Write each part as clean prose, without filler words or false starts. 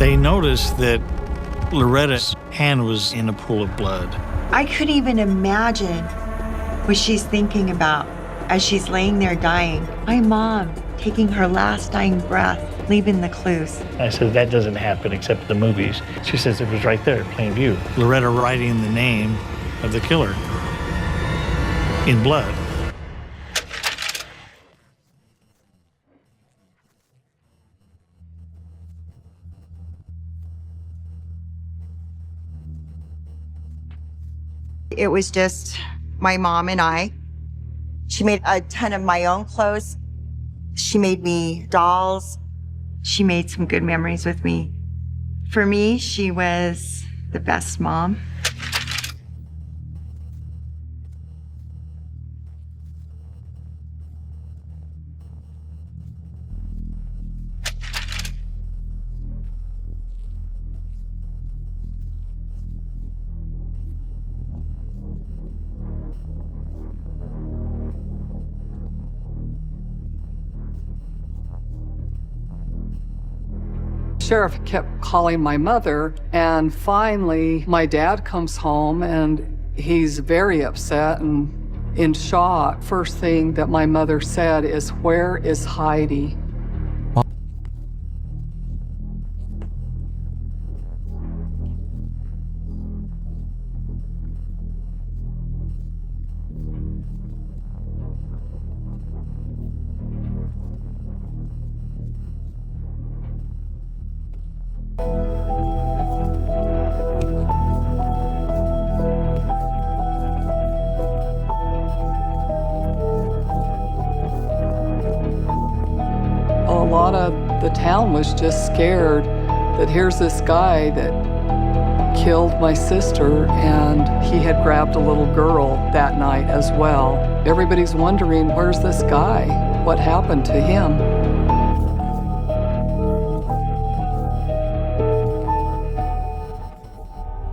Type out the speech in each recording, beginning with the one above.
They noticed that Loretta's hand was in a pool of blood. I couldn't even imagine what she's thinking about as she's laying there dying. My mom taking her last dying breath, leaving the clues. I said, that doesn't happen except in the movies. She says, it was right there, plain view. Loretta writing the name of the killer in blood. It was just my mom and I. She made a ton of my own clothes. She made me dolls. She made some good memories with me. For me, she was the best mom. Sheriff kept calling my mother, and finally my dad comes home and he's very upset and in shock. First thing that my mother said is, "Where is Heidi?" A lot of the town was just scared that here's this guy that killed my sister, and he had grabbed a little girl that night as well. Everybody's wondering, where's this guy? What happened to him?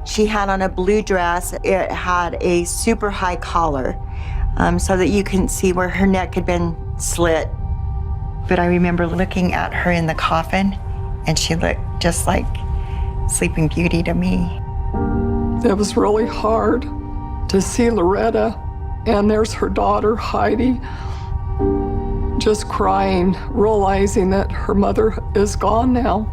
She had on a blue dress. It had a super high collar, so that you couldn't see where her neck had been slit. But I remember looking at her in the coffin, and she looked just like Sleeping Beauty to me. It was really hard to see Loretta, and there's her daughter, Heidi, just crying, realizing that her mother is gone now.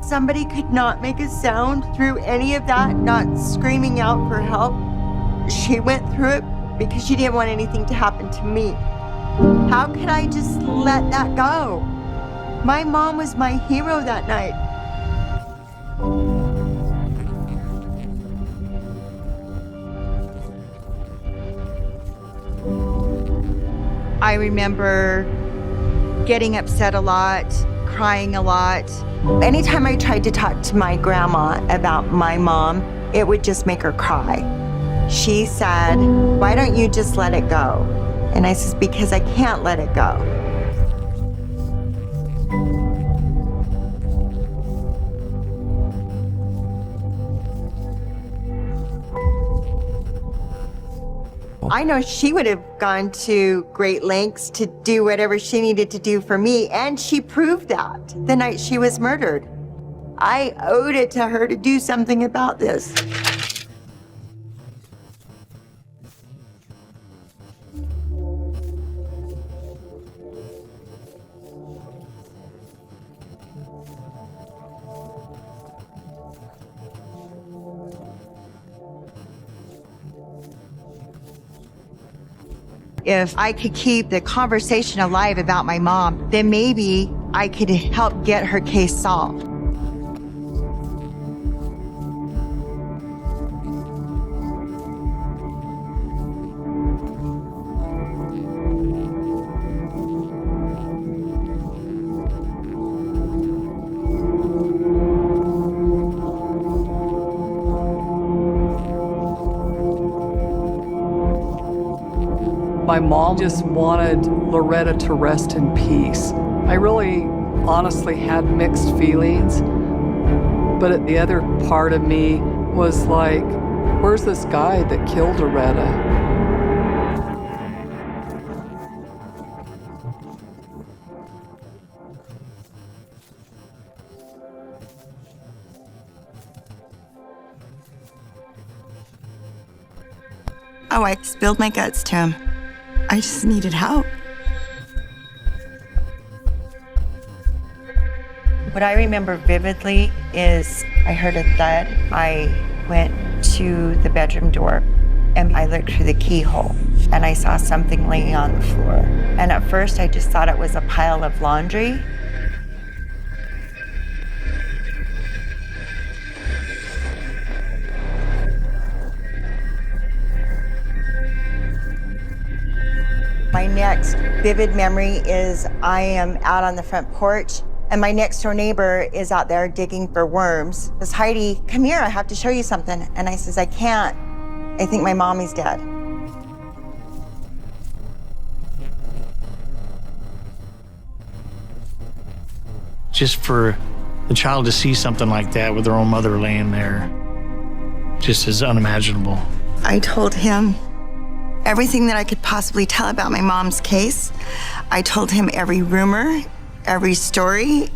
Somebody could not make a sound through any of that, not screaming out for help. She went through it because she didn't want anything to happen to me. How could I just let that go? My mom was my hero that night. I remember getting upset a lot, crying a lot. Anytime I tried to talk to my grandma about my mom, it would just make her cry. She said, "Why don't you just let it go?" And I said, "Because I can't let it go." I know she would have gone to great lengths to do whatever she needed to do for me, and she proved that the night she was murdered. I owed it to her to do something about this. If I could keep the conversation alive about my mom, then maybe I could help get her case solved. My mom just wanted Loretta to rest in peace. I really honestly had mixed feelings, but the other part of me was like, where's this guy that killed Loretta? Oh, I spilled my guts to him. I just needed help. What I remember vividly is I heard a thud. I went to the bedroom door and I looked through the keyhole and I saw something laying on the floor. And at first I just thought it was a pile of laundry. My next vivid memory is I am out on the front porch and my next door neighbor is out there digging for worms. Says, Heidi, come here, I have to show you something. And I says, I can't. I think my mommy's dead. Just for the child to see something like that with their own mother laying there, just is unimaginable. I told him everything that I could possibly tell about my mom's case. I told him every rumor, every story.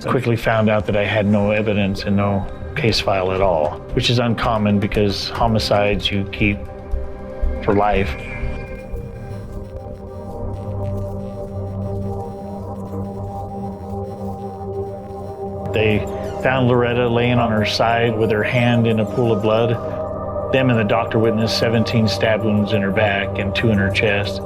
Quickly found out that I had no evidence and no case file at all, which is uncommon because homicides you keep for life. They found Loretta laying on her side with her hand in a pool of blood. Them and the doctor witnessed 17 stab wounds in her back and 2 in her chest.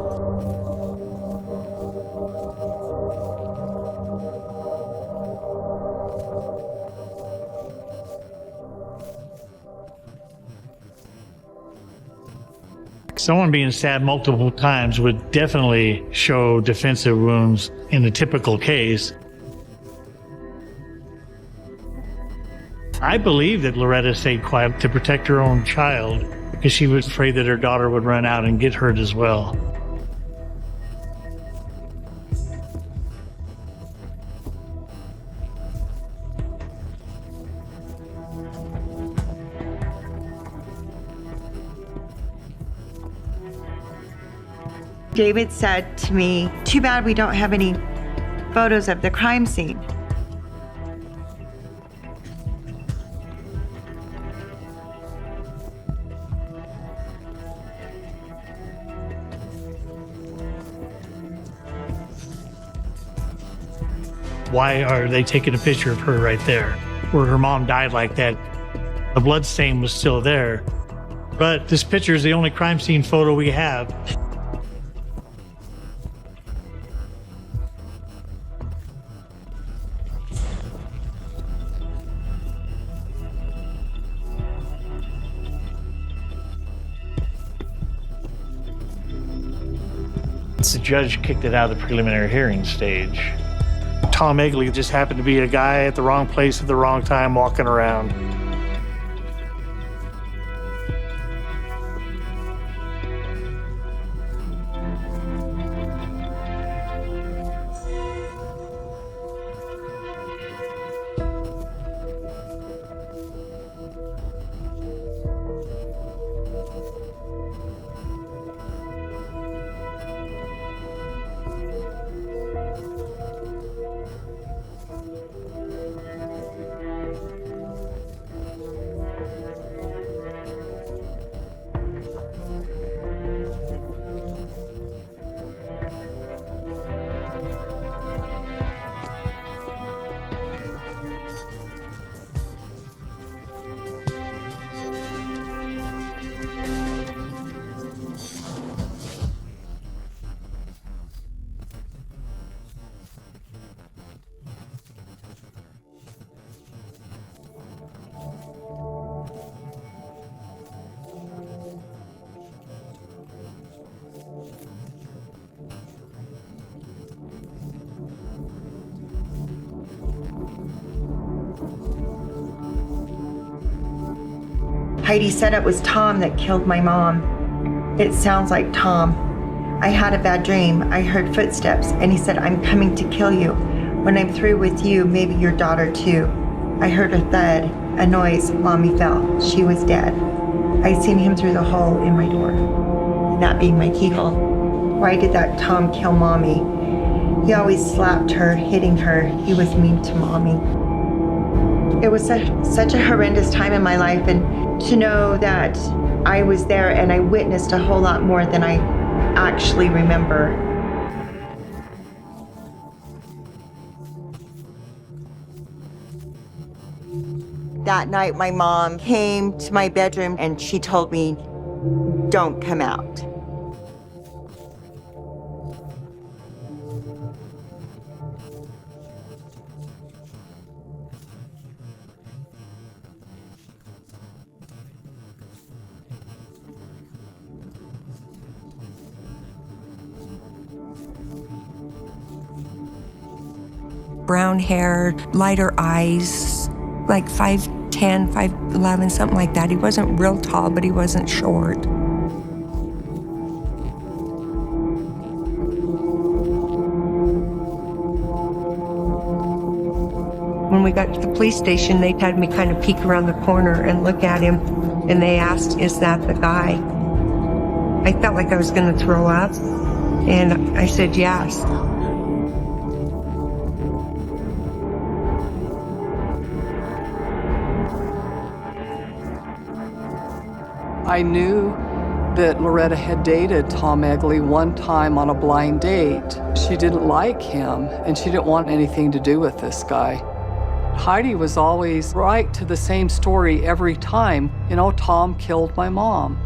Someone being stabbed multiple times would definitely show defensive wounds in the typical case. I believe that Loretta stayed quiet to protect her own child because she was afraid that her daughter would run out and get hurt as well. David said to me, too bad we don't have any photos of the crime scene. Why are they taking a picture of her right there where her mom died like that? The blood stain was still there, but this picture is the only crime scene photo we have. The judge kicked it out of the preliminary hearing stage. Tom Egley just happened to be a guy at the wrong place at the wrong time walking around. Heidi said it was Tom that killed my mom. It sounds like Tom. I had a bad dream. I heard footsteps, and he said, I'm coming to kill you. When I'm through with you, maybe your daughter too. I heard a thud, a noise. Mommy fell. She was dead. I seen him through the hole in my door, that being my keyhole. Why did that Tom kill Mommy? He always slapped her, hitting her. He was mean to Mommy. It was such a horrendous time in my life, and to know that I was there and I witnessed a whole lot more than I actually remember. That night, my mom came to my bedroom and she told me, don't come out. Brown hair, lighter eyes, like 5'10", 5'11", something like that. He wasn't real tall, but he wasn't short. When we got to the police station, they had me kind of peek around the corner and look at him, and they asked, is that the guy? I felt like I was going to throw up, and I said yes. I knew that Loretta had dated Tom Egley one time on a blind date. She didn't like him, and she didn't want anything to do with this guy. Heidi was always right to the same story every time. You know, Tom killed my mom.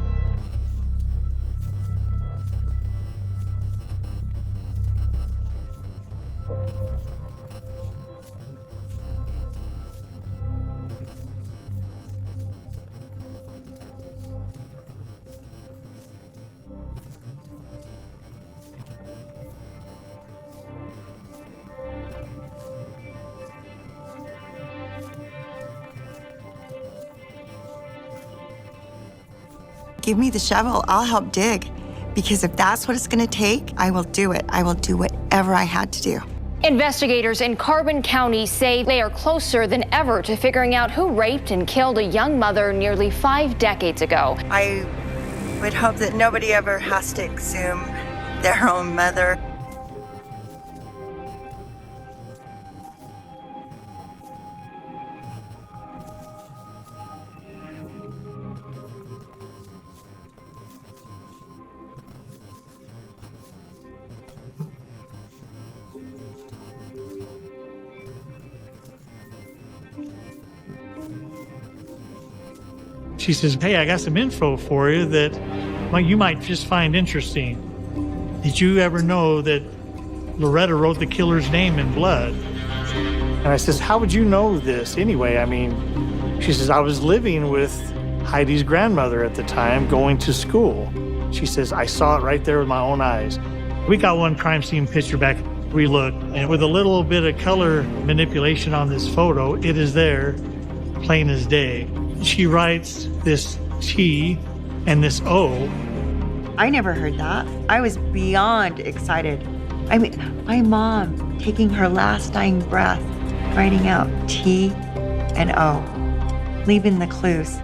Give me the shovel, I'll help dig. Because if that's what it's gonna take, I will do it. I will do whatever I had to do. Investigators in Carbon County say they are closer than ever to figuring out who raped and killed a young mother nearly 5 decades ago. I would hope that nobody ever has to exhume their own mother. She says, hey, I got some info for you that you might just find interesting. Did you ever know that Loretta wrote the killer's name in blood? And I says, how would you know this anyway? I mean, she says, I was living with Heidi's grandmother at the time, going to school. She says, I saw it right there with my own eyes. We got one crime scene picture back. We looked, and with a little bit of color manipulation on this photo, it is there, plain as day. She writes this T and this O. I never heard that. I was beyond excited. I mean, my mom taking her last dying breath, writing out T and O, leaving the clues.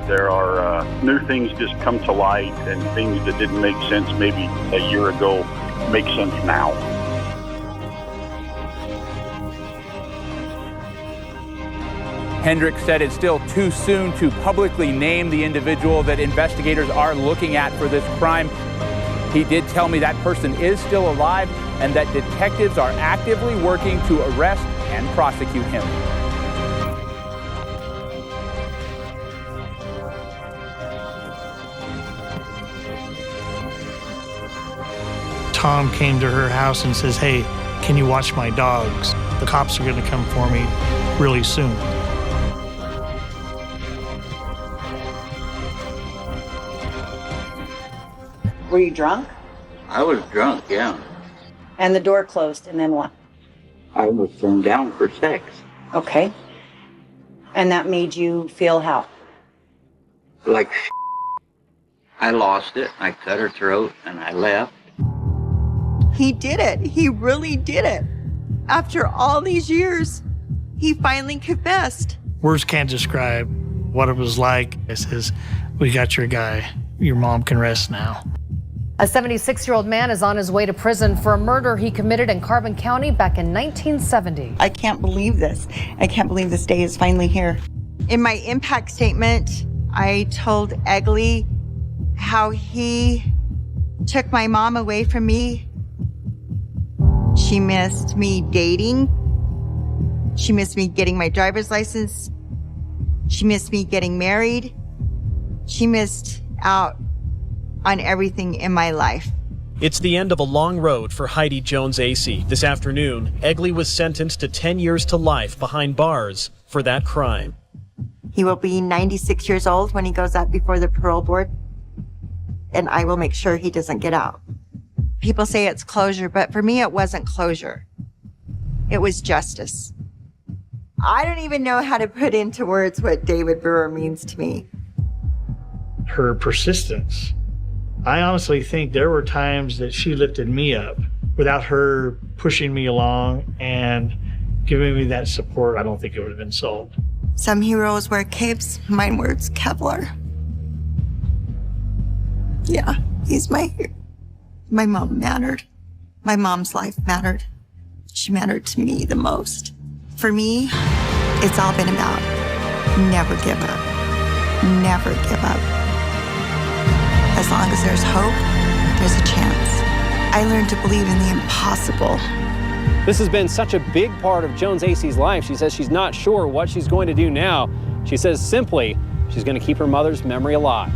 There are new things just come to light, and things that didn't make sense maybe a year ago make sense now. Hendricks said it's still too soon to publicly name the individual that investigators are looking at for this crime. He did tell me that person is still alive and that detectives are actively working to arrest and prosecute him. Tom came to her house and says, "Hey, can you watch my dogs? The cops are going to come for me really soon." Were you drunk? I was drunk, yeah. And the door closed, and then what? I was thrown down for sex. Okay. And that made you feel how? Like I lost it. I cut her throat and I left. He did it. He really did it. After all these years, he finally confessed. Words can't describe what it was like. It says, "We got your guy. Your mom can rest now." A 76-year-old man is on his way to prison for a murder he committed in Carbon County back in 1970. I can't believe this. I can't believe this day is finally here. In my impact statement, I told Egley how he took my mom away from me. She missed me dating. She missed me getting my driver's license. She missed me getting married. She missed out on everything in my life. It's the end of a long road for Heidi Jones Acey. This afternoon, Egley was sentenced to 10 years to life behind bars for that crime. He will be 96 years old when he goes up before the parole board, and I will make sure he doesn't get out. People say it's closure, but for me, it wasn't closure. It was justice. I don't even know how to put into words what David Brewer means to me. Her persistence. I honestly think there were times that she lifted me up without her pushing me along and giving me that support. I don't think it would have been solved. Some heroes wear capes, mine wears Kevlar. Yeah, he's my hero. My mom mattered. My mom's life mattered. She mattered to me the most. For me, it's all been about never give up. Never give up. As long as there's hope, there's a chance. I learned to believe in the impossible. This has been such a big part of Jones Acey's life. She says she's not sure what she's going to do now. She says simply, she's going to keep her mother's memory alive.